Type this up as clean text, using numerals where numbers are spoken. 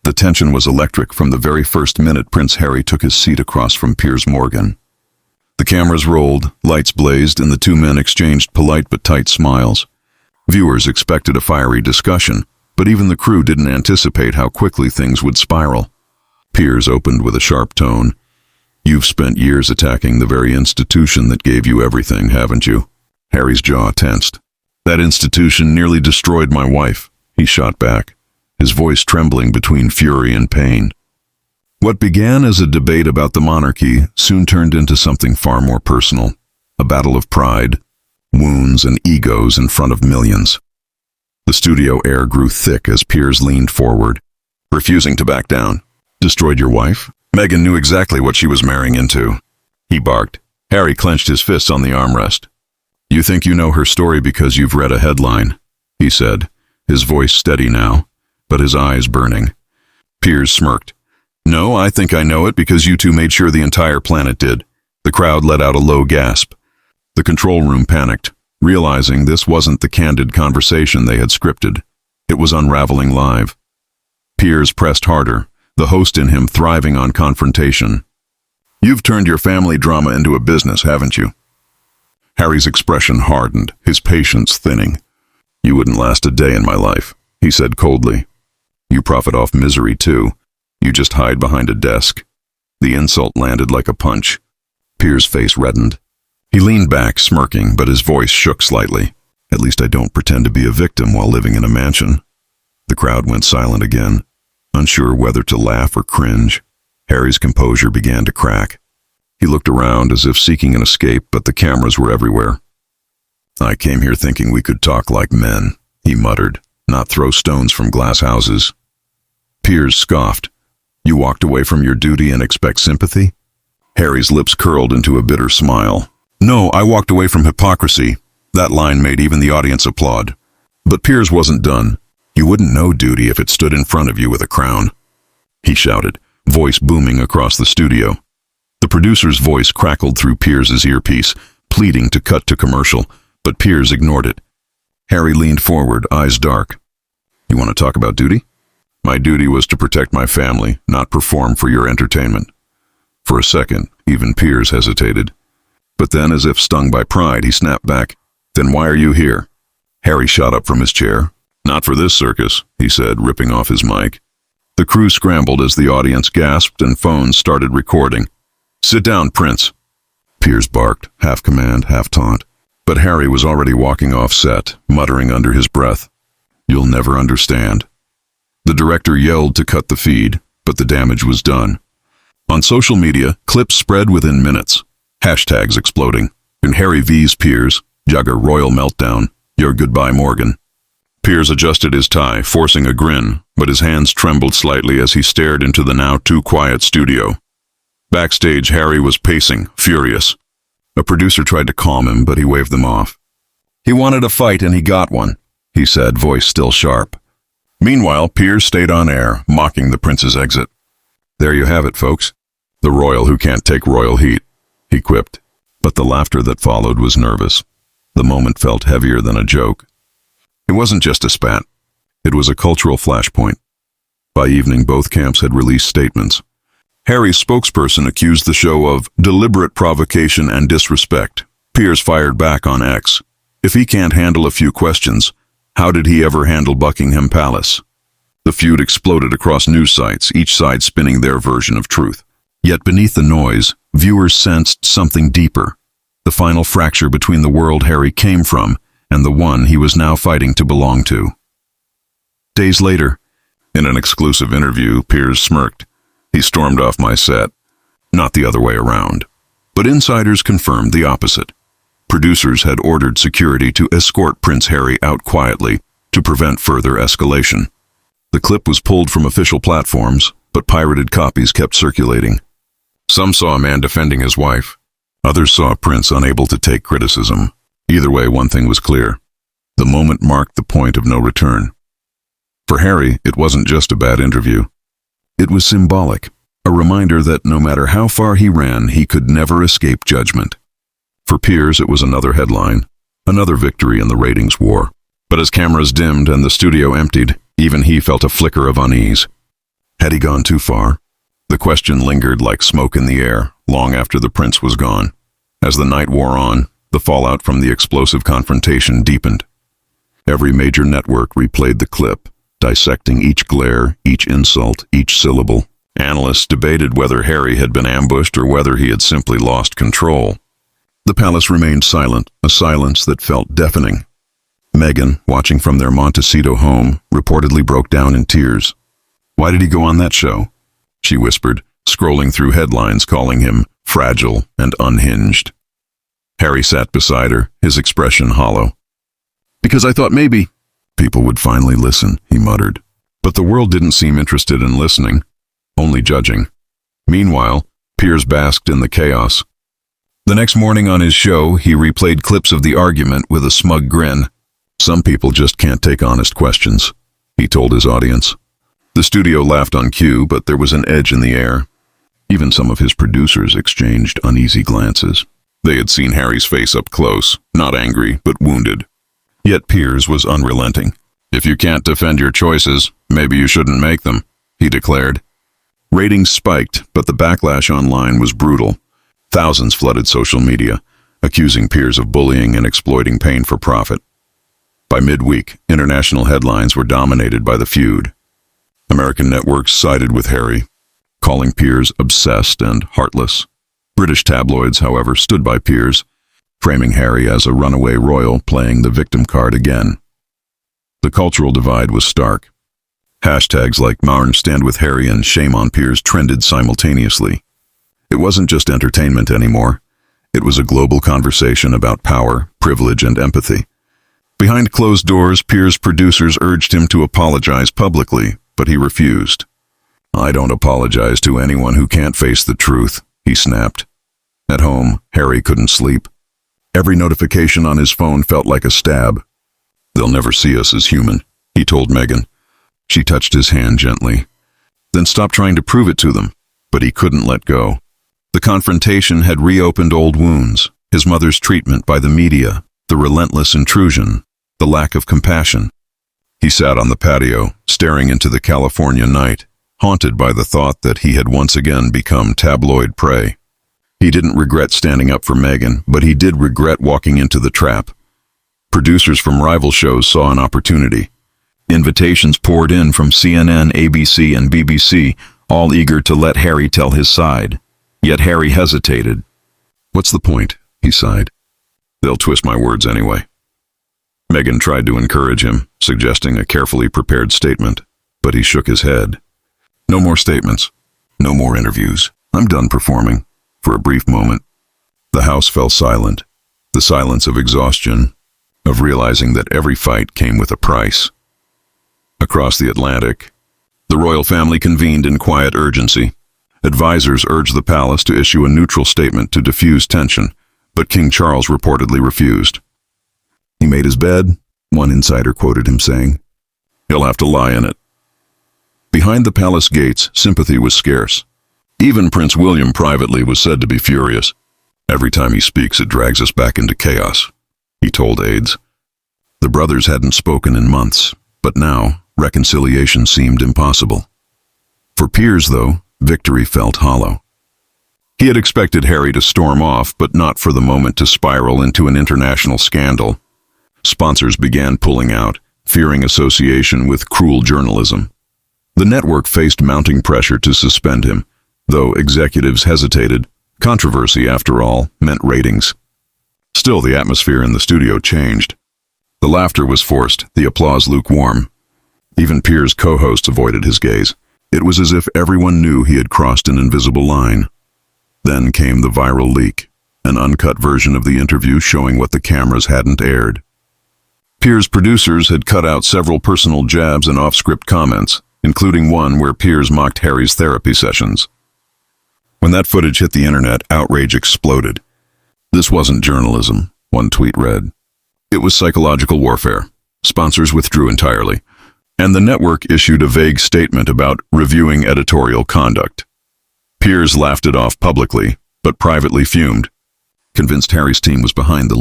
The tension was electric from the very first minute Prince Harry took his seat across from Piers Morgan. The cameras rolled, lights blazed, and the two men exchanged polite but tight smiles. Viewers expected a fiery discussion, but even the crew didn't anticipate how quickly things would spiral. Piers opened with a sharp tone. "You've spent years attacking the very institution that gave you everything, haven't you?" Harry's jaw tensed. "That institution nearly destroyed my wife," he shot back, his voice trembling between fury and pain. What began as a debate about the monarchy soon turned into something far more personal, a battle of pride, wounds, and egos in front of millions. The studio air grew thick as Piers leaned forward, refusing to back down. "Destroyed your wife? Meghan knew exactly what she was marrying into," he barked. Harry clenched his fists on the armrest. "You think you know her story because you've read a headline," he said, his voice steady now, but his eyes burning. Piers smirked. "No, I think I know it because you two made sure the entire planet did." The crowd let out a low gasp. The control room panicked, realizing this wasn't the candid conversation they had scripted. It was unraveling live. Piers pressed harder, the host in him thriving on confrontation. "You've turned your family drama into a business, haven't you?" Harry's expression hardened, his patience thinning. "You wouldn't last a day in my life," he said coldly. "You profit off misery too. You just hide behind a desk." The insult landed like a punch. Piers' face reddened. He leaned back, smirking, but his voice shook slightly. "At least I don't pretend to be a victim while living in a mansion." The crowd went silent again, unsure whether to laugh or cringe. Harry's composure began to crack. He looked around as if seeking an escape, but the cameras were everywhere. "I came here thinking we could talk like men," he muttered, "not throw stones from glass houses." Piers scoffed. "You walked away from your duty and expect sympathy?" Harry's lips curled into a bitter smile. "No, I walked away from hypocrisy." That line made even the audience applaud. But Piers wasn't done. "You wouldn't know duty if it stood in front of you with a crown," he shouted, voice booming across the studio. The producer's voice crackled through Piers's earpiece, pleading to cut to commercial, but Piers ignored it. Harry leaned forward, eyes dark. "You want to talk about duty?" "My duty was to protect my family, not perform for your entertainment." For a second, even Piers hesitated. But then, as if stung by pride, he snapped back. "Then why are you here?" Harry shot up from his chair. "Not for this circus," he said, ripping off his mic. The crew scrambled as the audience gasped and phones started recording. "Sit down, Prince," Piers barked, half command, half taunt. But Harry was already walking off set, muttering under his breath. "You'll never understand." The director yelled to cut the feed, but the damage was done. On social media, clips spread within minutes. Hashtags exploding. And Harry vs. Piers, Jugger Royal Meltdown, Your Goodbye Morgan. Piers adjusted his tie, forcing a grin, but his hands trembled slightly as he stared into the now too quiet studio. Backstage, Harry was pacing, furious. A producer tried to calm him, but he waved them off. "He wanted a fight and he got one," he said, voice still sharp. Meanwhile, Piers stayed on air, mocking the prince's exit. "There you have it, folks. The royal who can't take royal heat," he quipped. But the laughter that followed was nervous. The moment felt heavier than a joke. It wasn't just a spat. It was a cultural flashpoint. By evening, both camps had released statements. Harry's spokesperson accused the show of deliberate provocation and disrespect. Piers fired back on X. If he can't handle a few questions, how did he ever handle Buckingham Palace? The feud exploded across news sites, each side spinning their version of truth. Yet beneath the noise, viewers sensed something deeper. The final fracture between the world Harry came from and the one he was now fighting to belong to. Days later, in an exclusive interview, Piers smirked. He stormed off my set. Not the other way around. But insiders confirmed the opposite. Producers had ordered security to escort Prince Harry out quietly to prevent further escalation. The clip was pulled from official platforms, but pirated copies kept circulating. Some saw a man defending his wife. Others saw a prince unable to take criticism. Either way, one thing was clear. The moment marked the point of no return. For Harry, it wasn't just a bad interview. It was symbolic, a reminder that no matter how far he ran, he could never escape judgment. For Piers, it was another headline, another victory in the ratings war. But as cameras dimmed and the studio emptied, even he felt a flicker of unease. Had he gone too far? The question lingered like smoke in the air, long after the prince was gone. As the night wore on, the fallout from the explosive confrontation deepened. Every major network replayed the clip, dissecting each glare, each insult, each syllable. Analysts debated whether Harry had been ambushed or whether he had simply lost control. The palace remained silent, a silence that felt deafening. Meghan, watching from their Montecito home, reportedly broke down in tears. "Why did he go on that show?" she whispered, scrolling through headlines calling him fragile and unhinged. Harry sat beside her, his expression hollow. "Because I thought maybe people would finally listen," he muttered. But the world didn't seem interested in listening, only judging. Meanwhile, Piers basked in the chaos. The next morning on his show, he replayed clips of the argument with a smug grin. "Some people just can't take honest questions," he told his audience. The studio laughed on cue, but there was an edge in the air. Even some of his producers exchanged uneasy glances. They had seen Harry's face up close, not angry, but wounded. Yet Piers was unrelenting. "If you can't defend your choices, maybe you shouldn't make them," he declared. Ratings spiked, but the backlash online was brutal. Thousands flooded social media, accusing Piers of bullying and exploiting pain for profit. By midweek, international headlines were dominated by the feud. American networks sided with Harry, calling Piers obsessed and heartless. British tabloids, however, stood by Piers, framing Harry as a runaway royal playing the victim card again. The cultural divide was stark. Hashtags like "Marn stand with Harry" and "Shame on Piers" trended simultaneously. It wasn't just entertainment anymore. It was a global conversation about power, privilege, and empathy. Behind closed doors, Piers' producers urged him to apologize publicly, but he refused. "I don't apologize to anyone who can't face the truth," he snapped. At home, Harry couldn't sleep. Every notification on his phone felt like a stab. "They'll never see us as human," he told Meghan. She touched his hand gently. "Then stop trying to prove it to them." But he couldn't let go. The confrontation had reopened old wounds, his mother's treatment by the media, the relentless intrusion, the lack of compassion. He sat on the patio, staring into the California night, haunted by the thought that he had once again become tabloid prey. He didn't regret standing up for Meghan, but he did regret walking into the trap. Producers from rival shows saw an opportunity. Invitations poured in from CNN, ABC, and BBC, all eager to let Harry tell his side. Yet Harry hesitated. "What's the point?" he sighed. "They'll twist my words anyway." Meghan tried to encourage him, suggesting a carefully prepared statement, but he shook his head. "No more statements. No more interviews. I'm done performing." For a brief moment, the house fell silent, the silence of exhaustion, of realizing that every fight came with a price. Across the Atlantic, the royal family convened in quiet urgency. Advisors urged the palace to issue a neutral statement to diffuse tension, but King Charles reportedly refused. "He made his bed," one insider quoted him saying. "He'll have to lie in it." Behind the palace gates, sympathy was scarce. Even Prince William privately was said to be furious. "Every time he speaks, it drags us back into chaos," he told aides. The brothers hadn't spoken in months, but now reconciliation seemed impossible. For Piers, though, victory felt hollow. He had expected Harry to storm off, but not for the moment to spiral into an international scandal. Sponsors began pulling out, fearing association with cruel journalism. The network faced mounting pressure to suspend him, though executives hesitated. Controversy, after all, meant ratings. Still, the atmosphere in the studio changed. The laughter was forced, the applause lukewarm. Even Piers' co-hosts avoided his gaze. It was as if everyone knew he had crossed an invisible line. Then came the viral leak, an uncut version of the interview showing what the cameras hadn't aired. Piers' producers had cut out several personal jabs and off-script comments, including one where Piers mocked Harry's therapy sessions. When that footage hit the internet, outrage exploded. "This wasn't journalism," one tweet read. "It was psychological warfare." Sponsors withdrew entirely, and the network issued a vague statement about reviewing editorial conduct. Piers laughed it off publicly, but privately fumed, convinced Harry's team was behind the